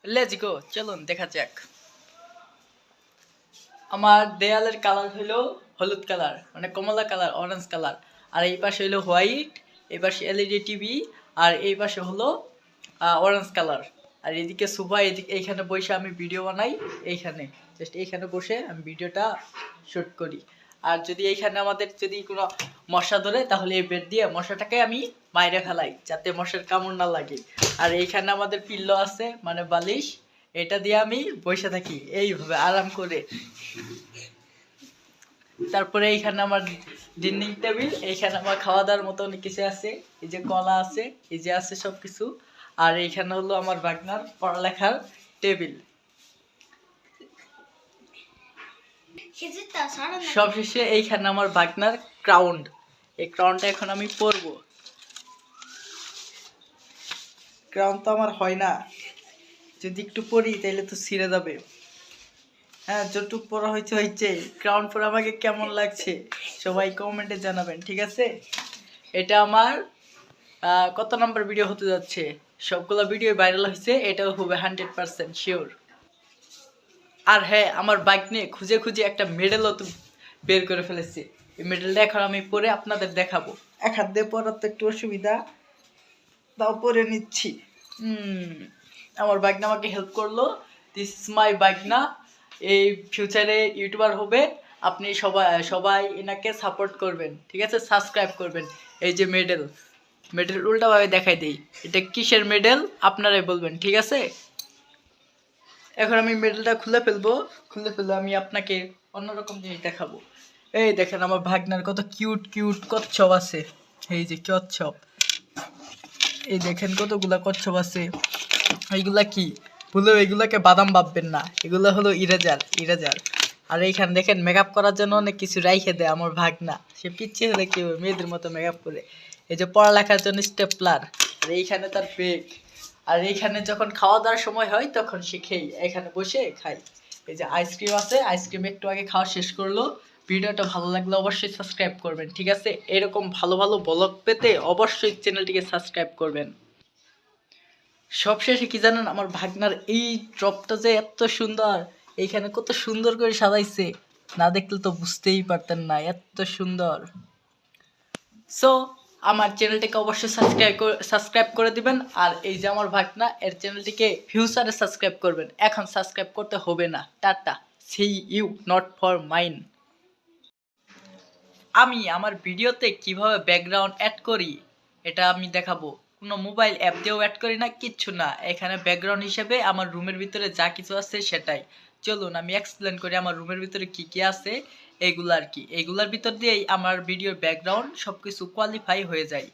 Let's go, চলুন দেখা যাক। আমার দেয়ালের কালার হলো হলুদ কালার, মানে কমলা কালার, অরেঞ্জ কালার। আর এই পাশে হলো হোয়াইট, এই পাশে এলইডি টিভি, আর এই পাশে হলো অরেঞ্জ কালার। আর এদিকে সোফা, এদিকে এইখানে বসে আমি ভিডিও বানাই। এইখানে জাস্ট এইখানে বসে আমি ভিডিওটা শুট করি। আর যদি এইখানে আমাদের যদি কোনো মশা ধরে, তাহলে এই বেড দিয়ে মশাটাকে আমি বাইরে ফেলাই, যাতে মশার কামড় না লাগে। আর এইখানে আমাদের পিল্লো আছে, মানে বালিশ, এটা দিয়ে আমি বসে থাকি এইভাবে আরাম করে। তারপরে এইখানে আমার ডাইনিং টেবিল, এইখানে আমার খাওয়া দাওয়ার মতো অনেক কিছু আছে। এই যে কলা আছে, এই যে আছে সবকিছু। আর এইখানে হলো আমার ভাগনার পড়ালেখার টেবিল। সবশেষে এইখানে আমার ভাগনার ক্রাউন। এই ক্রাউনটা এখন আমি পরবো। ক্রাউন তো আমার হয় না, যদি একটু পরি তাহলে তো ছিঁড়ে যাবে। হ্যাঁ, যতটুকু পড়া হয়েছে। ক্রাউন পরে আমাকে কেমন লাগছে সবাই কমেন্টে জানাবেন, ঠিক আছে? এটা আমার কত নাম্বার ভিডিও হতে যাচ্ছে? সবগুলো ভিডিও ভাইরাল হয়েছে, এটাও হবে 100% শিওর। আর হ্যাঁ, আমার বাইক নিয়ে খুঁজে খুঁজে একটা মেডেলও তো বের করে ফেলেছি। এই মেডেলটা এখন আমি পরে আপনাদের দেখাবো। এক হাত দিয়ে পরার তো একটু অসুবিধা, তাও পরে নিচ্ছি। আমার বাইক না আমাকে হেল্প করলো। দিস ইজ মাই বাইক না। এই ফিউচারে ইউটিউবার হবে। আপনি সবাই এনাকে সাপোর্ট করবেন, ঠিক আছে? সাবস্ক্রাইব করবেন। এই যে মেডেল উল্টাভাবে দেখাই দেই, এটা কিসের মেডেল আপনারাই বলবেন, ঠিক আছে? এখন আমি মেডেলটা খুলে ফেললে আমি আপনাকে অন্যরকম জিনিস দেখাবো। এই দেখেন আমার ভাগনার কত কিউট কিউট কচ্ছপ আছে। এই যে কচ্ছপ, এই দেখেন কতগুলা কচ্ছপ আছে। এইগুলা কি ভুলেও এগুলাকে বাদাম ভাববেন না, এগুলো হলো ইরেজার। আর এইখানে দেখেন মেকআপ করার জন্য অনেক কিছু রাইখে দেয় আমার ভাগনা। সে পিছিয়ে হলে কি মেয়েদের মতো মেকআপ করে। এই যে পড়ালেখার জন্য স্টেপলার, আর এইখানে তার বেগ। আর এইখানে যখন খাওয়া দাওয়ার সময় হয় তখন সে খেয়ে এখানে বসে খাই। এই যে আইসক্রিম আছে, আইসক্রিম একটু আগে খাওয়া শেষ করলো। ভিডিওটা ভালো লাগলে অবশ্যই সাবস্ক্রাইব করবেন, ঠিক আছে? এরকম ভালো ভালো ব্লগ পেতে অবশ্যই চ্যানেলটিকে সাবস্ক্রাইব করবেন। সবশেষে কি জানেন, আমার ভাগনার এই ড্রপটা যে এত সুন্দর, এইখানে কত সুন্দর করে সাজাইছে, না দেখলে তো বুঝতেই পারতেন না, এত সুন্দর। সো আমার চ্যানেলটিকে অবশ্যই সাবস্ক্রাইব করে দিবেন। আর এই যে আমার ভাগনা, এর চ্যানেলটিকে ফিউচারে সাবস্ক্রাইব করবেন, এখন সাবস্ক্রাইব করতে হবে না। টাটা, see you, not for mine. আমি আমার ভিডিওতে কিভাবে ব্যাকগ্রাউন্ড অ্যাড করি এটা আমি দেখাবো। কোনো মোবাইল অ্যাপ দিয়েও অ্যাড করি না, কিচ্ছু না। এখানে ব্যাকগ্রাউন্ড হিসেবে আমার রুমের ভিতরে যা কিছু আছে সেটাই। চলুন আমি এক্সপ্লেন করি আমার রুমের ভিতরে কি কি আছে। এগুলার ভিতর দিয়েই আমার ভিডিওর ব্যাকগ্রাউন্ড সব কিছু কোয়ালিফাই হয়ে যায়।